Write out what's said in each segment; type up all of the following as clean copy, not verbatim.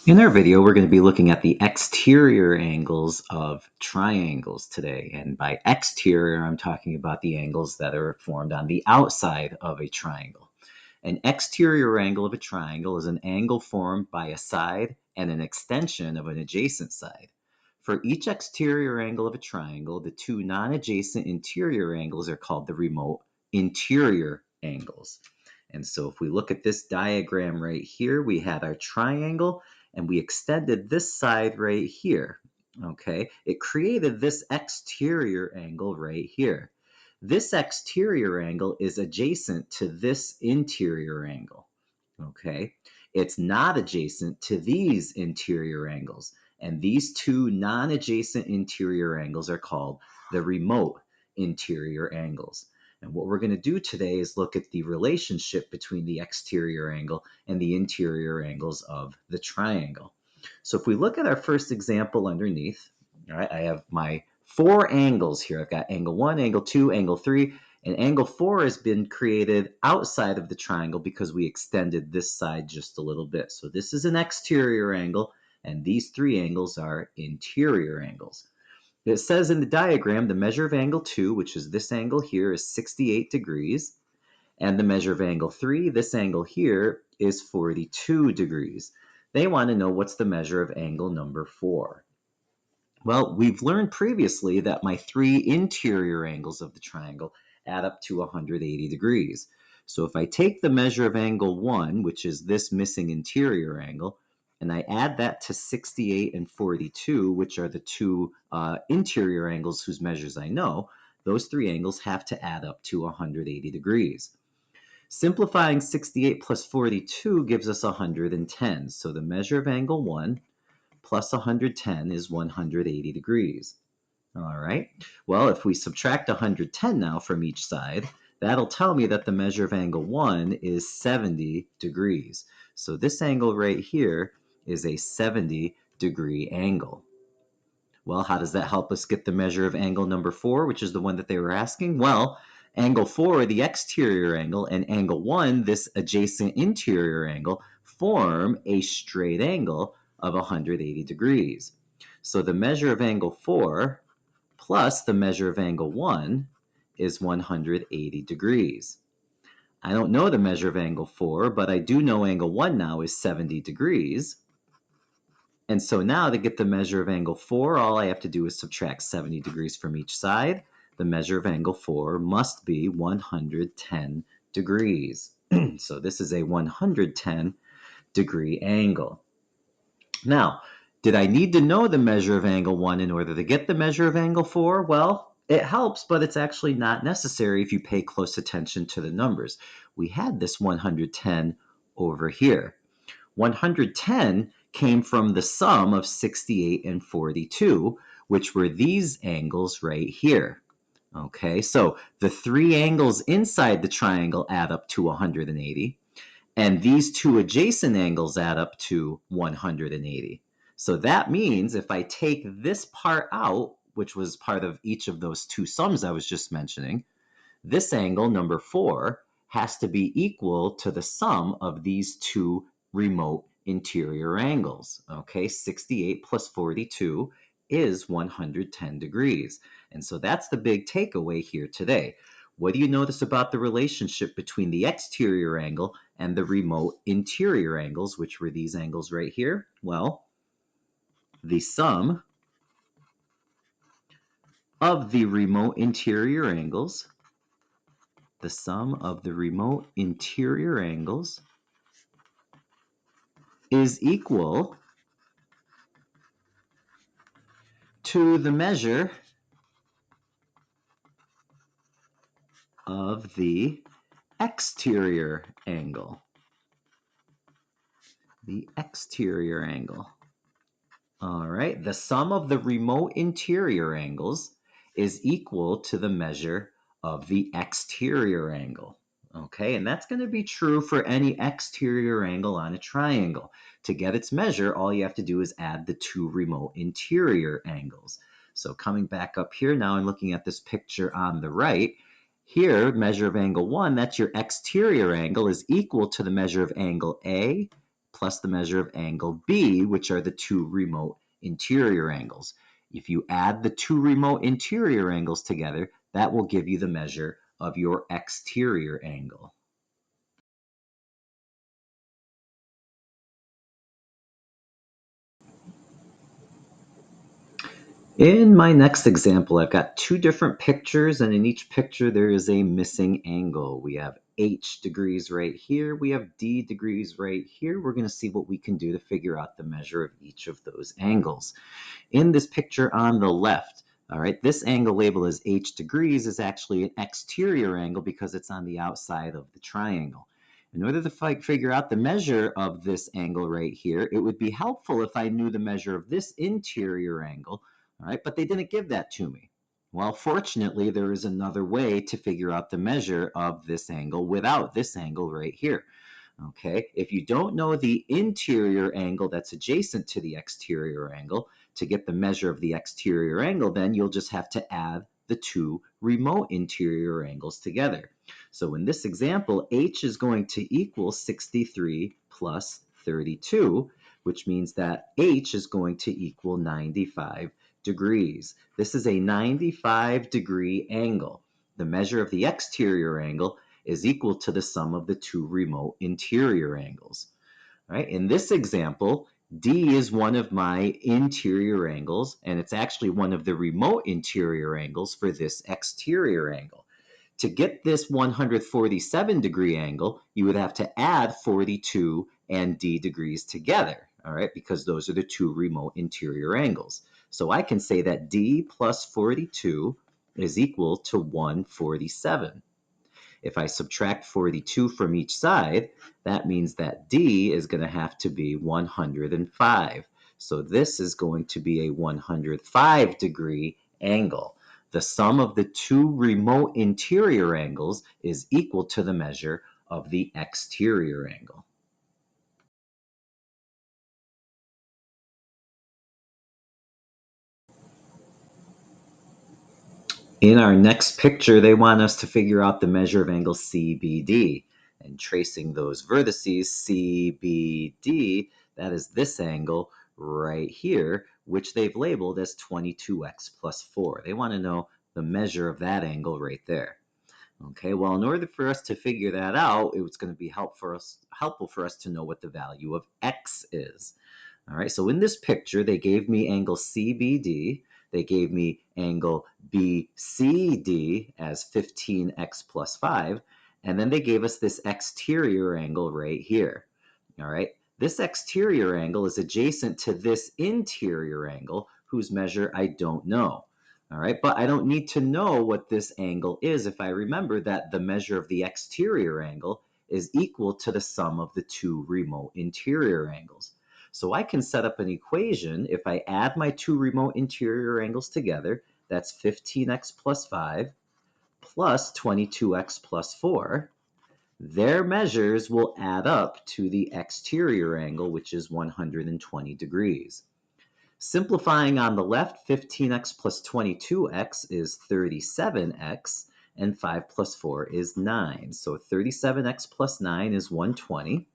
In our video, we're going to be looking at the exterior angles of triangles today. And by exterior, I'm talking about the angles that are formed on the outside of a triangle. An exterior angle of a triangle is an angle formed by a side and an extension of an adjacent side. For each exterior angle of a triangle, the two non-adjacent interior angles are called the remote interior angles. And so if we look at this diagram right here, we had our triangle and we extended this side right here. Okay, it created this exterior angle right here. This exterior angle is adjacent to this interior angle. Okay, it's not adjacent to these interior angles. And these two non-adjacent interior angles are called the remote interior angles. And what we're going to do today is look at the relationship between the exterior angle and the interior angles of the triangle. So if we look at our first example underneath, all right, I have my four angles here. I've got angle 1, angle 2, angle 3, and angle 4 has been created outside of the triangle because we extended this side just a little bit. So this is an exterior angle, and these three angles are interior angles. It says in the diagram the measure of angle 2, which is this angle here, is 68 degrees. And the measure of angle 3, this angle here, is 42 degrees. They want to know what's the measure of angle number 4. Well, we've learned previously that my three interior angles of the triangle add up to 180 degrees. So if I take the measure of angle 1, which is this missing interior angle, and I add that to 68 and 42, which are the two interior angles whose measures I know, those three angles have to add up to 180 degrees. Simplifying 68 plus 42 gives us 110. So the measure of angle 1 plus 110 is 180 degrees. All right. Well, if we subtract 110 now from each side, that'll tell me that the measure of angle 1 is 70 degrees. So this angle right here is a 70-degree angle. Well, how does that help us get the measure of angle number 4, which is the one that they were asking? Well, angle 4, the exterior angle, and angle 1, this adjacent interior angle, form a straight angle of 180 degrees. So the measure of angle 4 plus the measure of angle 1 is 180 degrees. I don't know the measure of angle 4, but I do know angle 1 now is 70 degrees. And so now to get the measure of angle 4, all I have to do is subtract 70 degrees from each side. The measure of angle 4 must be 110 degrees. So this is a 110-degree angle. Now, did I need to know the measure of angle 1 in order to get the measure of angle 4? Well, it helps, but it's actually not necessary if you pay close attention to the numbers. We had this 110 over here. 110 came from the sum of 68 and 42, which were these angles right here. Okay, so the three angles inside the triangle add up to 180, and these two adjacent angles add up to 180. So that means if I take this part out, which was part of each of those two sums I was just mentioning, this angle, number 4, has to be equal to the sum of these two remote interior angles. Okay, 68 plus 42 is 110 degrees. And so that's the big takeaway here today. What do you notice about the relationship between the exterior angle and the remote interior angles, which were these angles right here? Well, the sum of the remote interior angles, the sum of the remote interior angles is equal to the measure of the exterior angle. The exterior angle. All right, the sum of the remote interior angles is equal to the measure of the exterior angle. Okay, and that's going to be true for any exterior angle on a triangle. To get its measure, all you have to do is add the two remote interior angles. So coming back up here now and looking at this picture on the right, here, measure of angle 1, that's your exterior angle, is equal to the measure of angle A plus the measure of angle B, which are the two remote interior angles. If you add the two remote interior angles together, that will give you the measure of your exterior angle. In my next example, I've got two different pictures, and in each picture there is a missing angle. We have H degrees right here, we have D degrees right here. We're going to see what we can do to figure out the measure of each of those angles. In this picture on the left, all right, this angle labeled as H degrees is actually an exterior angle because it's on the outside of the triangle. In order to figure out the measure of this angle right here, it would be helpful if I knew the measure of this interior angle, all right, but they didn't give that to me. Well, fortunately, there is another way to figure out the measure of this angle without this angle right here. Okay, if you don't know the interior angle that's adjacent to the exterior angle, to get the measure of the exterior angle, then you'll just have to add the two remote interior angles together. So in this example, H is going to equal 63 plus 32, which means that H is going to equal 95 degrees. This is a 95-degree angle. The measure of the exterior angle is equal to the sum of the two remote interior angles. All right? In this example, D is one of my interior angles, and it's actually one of the remote interior angles for this exterior angle. To get this 147-degree angle, you would have to add 42 and D degrees together, all right, because those are the two remote interior angles. So I can say that D plus 42 is equal to 147. If I subtract 42 from each side, that means that D is going to have to be 105. So this is going to be a 105-degree angle. The sum of the two remote interior angles is equal to the measure of the exterior angle. In our next picture, they want us to figure out the measure of angle CBD. And tracing those vertices, CBD, that is this angle right here, which they've labeled as 22x plus 4. They want to know the measure of that angle right there. Okay, well, in order for us to figure that out, it was going to be helpful for us to know what the value of x is. All right, so in this picture, they gave me angle CBD. They gave me angle BCD as 15x plus 5. And then they gave us this exterior angle right here. All right, this exterior angle is adjacent to this interior angle whose measure I don't know. All right, but I don't need to know what this angle is if I remember that the measure of the exterior angle is equal to the sum of the two remote interior angles. So I can set up an equation. If I add my two remote interior angles together, that's 15x plus 5 plus 22x plus 4. Their measures will add up to the exterior angle, which is 120 degrees. Simplifying on the left, 15x plus 22x is 37x, and 5 plus 4 is 9. So 37x plus 9 is 120.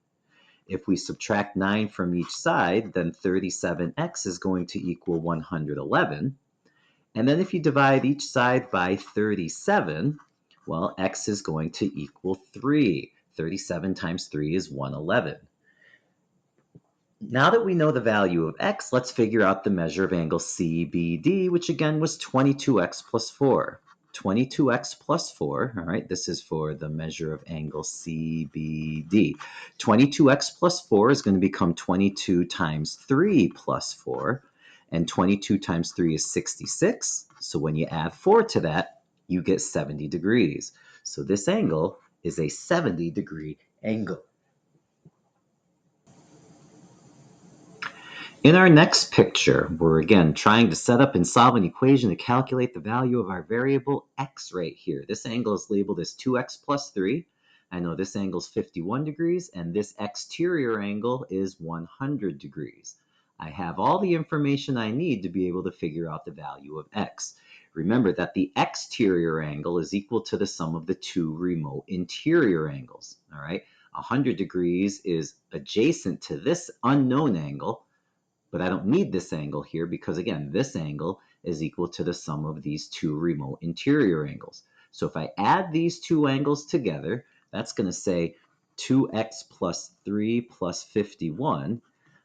If we subtract 9 from each side, then 37x is going to equal 111. And then if you divide each side by 37, well, x is going to equal 3. 37 times 3 is 111. Now that we know the value of x, let's figure out the measure of angle CBD, which again was 22x plus 4. 22x plus 4, all right, this is for the measure of angle CBD. 22x plus 4 is going to become 22 times 3 plus 4, and 22 times 3 is 66. So when you add 4 to that, you get 70 degrees. So this angle is a 70-degree angle. In our next picture, we're again trying to set up and solve an equation to calculate the value of our variable x right here. This angle is labeled as 2x plus 3. I know this angle is 51 degrees, and this exterior angle is 100 degrees. I have all the information I need to be able to figure out the value of x. Remember that the exterior angle is equal to the sum of the two remote interior angles, all right? 100 degrees is adjacent to this unknown angle, but I don't need this angle here because, again, this angle is equal to the sum of these two remote interior angles. So if I add these two angles together, that's going to say 2x plus 3 plus 51.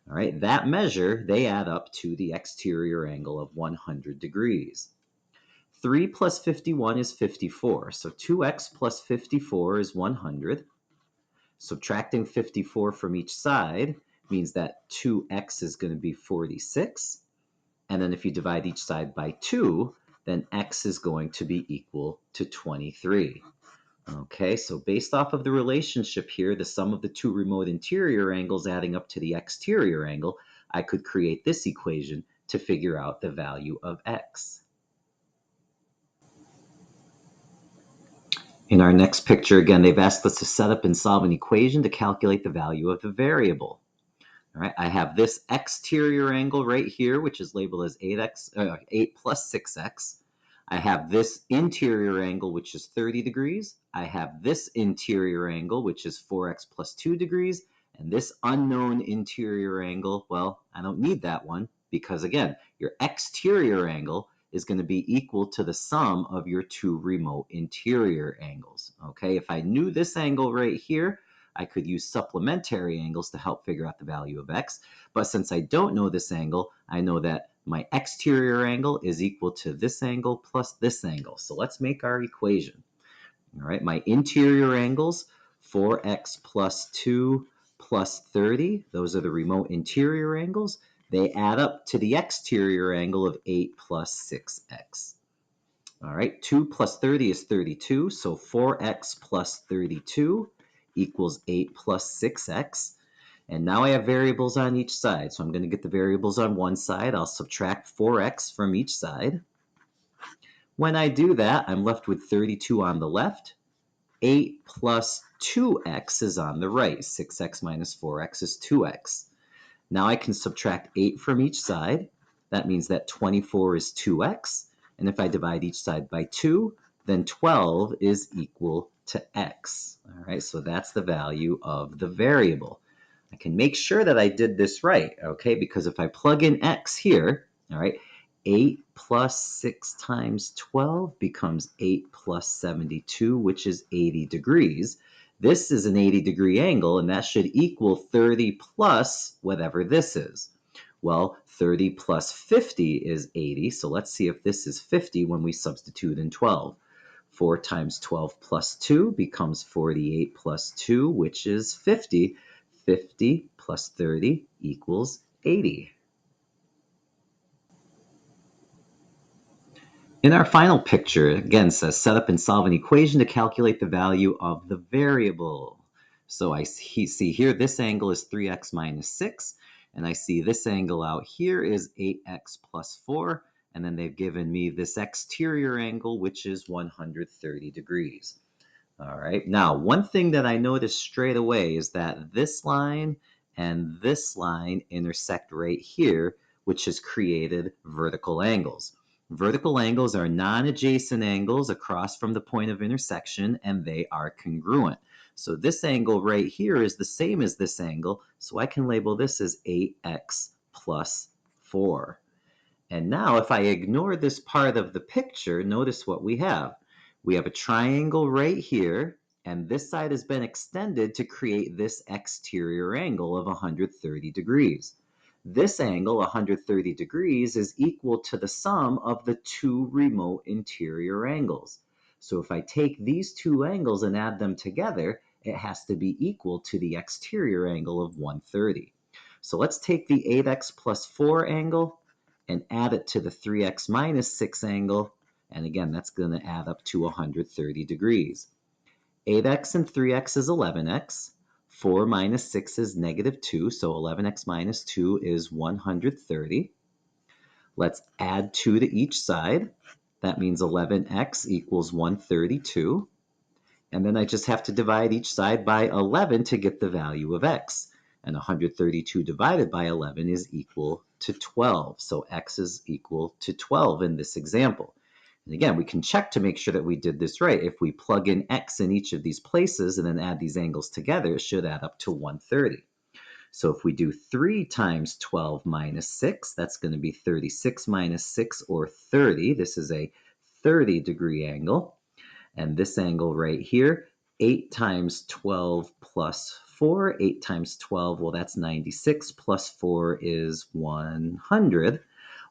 All right, that measure, they add up to the exterior angle of 100 degrees. 3 plus 51 is 54. So 2x plus 54 is 100. Subtracting 54 from each side means that 2x is going to be 46. And then if you divide each side by 2, then x is going to be equal to 23. Okay, so based off of the relationship here, the sum of the two remote interior angles adding up to the exterior angle, I could create this equation to figure out the value of x. In our next picture, again, they've asked us to set up and solve an equation to calculate the value of the variable. All right, I have this exterior angle right here, which is labeled as 8 plus 6x. I have this interior angle, which is 30 degrees. I have this interior angle, which is 4x plus 2 degrees. And this unknown interior angle, well, I don't need that one because, again, your exterior angle is going to be equal to the sum of your two remote interior angles. Okay, if I knew this angle right here, I could use supplementary angles to help figure out the value of x. But since I don't know this angle, I know that my exterior angle is equal to this angle plus this angle. So let's make our equation. All right, my interior angles, 4x plus 2 plus 30. Those are the remote interior angles. They add up to the exterior angle of 8 plus 6x. All right, 2 plus 30 is 32, so 4x plus 32 equals 8 plus 6x. And now I have variables on each side. So I'm going to get the variables on one side. I'll subtract 4x from each side. When I do that, I'm left with 32 on the left. 8 plus 2x is on the right. 6x minus 4x is 2x. Now I can subtract 8 from each side. That means that 24 is 2x. And if I divide each side by 2, then 12 is equal to x. All right, so that's the value of the variable. I can make sure that I did this right, okay? Because if I plug in x here, all right, 8 plus 6 times 12 becomes 8 plus 72, which is 80 degrees. This is an 80-degree angle, and that should equal 30 plus whatever this is. Well, 30 plus 50 is 80, so let's see if this is 50 when we substitute in 12. 4 times 12 plus 2 becomes 48 plus 2, which is 50. 50 plus 30 equals 80. In our final picture, again, says set up and solve an equation to calculate the value of the variable. So I see here this angle is 3x minus 6, and I see this angle out here is 8x plus 4, and then they've given me this exterior angle, which is 130 degrees. All right, now one thing that I noticed straight away is that this line and this line intersect right here, which has created vertical angles. Vertical angles are non-adjacent angles across from the point of intersection, and they are congruent. So this angle right here is the same as this angle, so I can label this as 8x plus 4. And now if I ignore this part of the picture, notice what we have. We have a triangle right here, and this side has been extended to create this exterior angle of 130 degrees. This angle, 130 degrees, is equal to the sum of the two remote interior angles. So if I take these two angles and add them together, it has to be equal to the exterior angle of 130. So let's take the 8x plus 4 angle and add it to the 3x minus 6 angle. And again, that's going to add up to 130 degrees. 8x and 3x is 11x. 4 minus 6 is negative 2, so 11x minus 2 is 130. Let's add 2 to each side. That means 11x equals 132. And then I just have to divide each side by 11 to get the value of x. And 132 divided by 11 is equal to 12. So x is equal to 12 in this example. And again, we can check to make sure that we did this right. If we plug in x in each of these places and then add these angles together, it should add up to 130. So if we do 3 times 12 minus 6, that's going to be 36 minus 6, or 30. This is a 30-degree angle. And this angle right here, 8 times 12 plus 4, 8 times 12, well, that's 96, plus 4 is 100.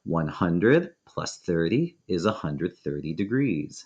100 plus 30 is 130 degrees.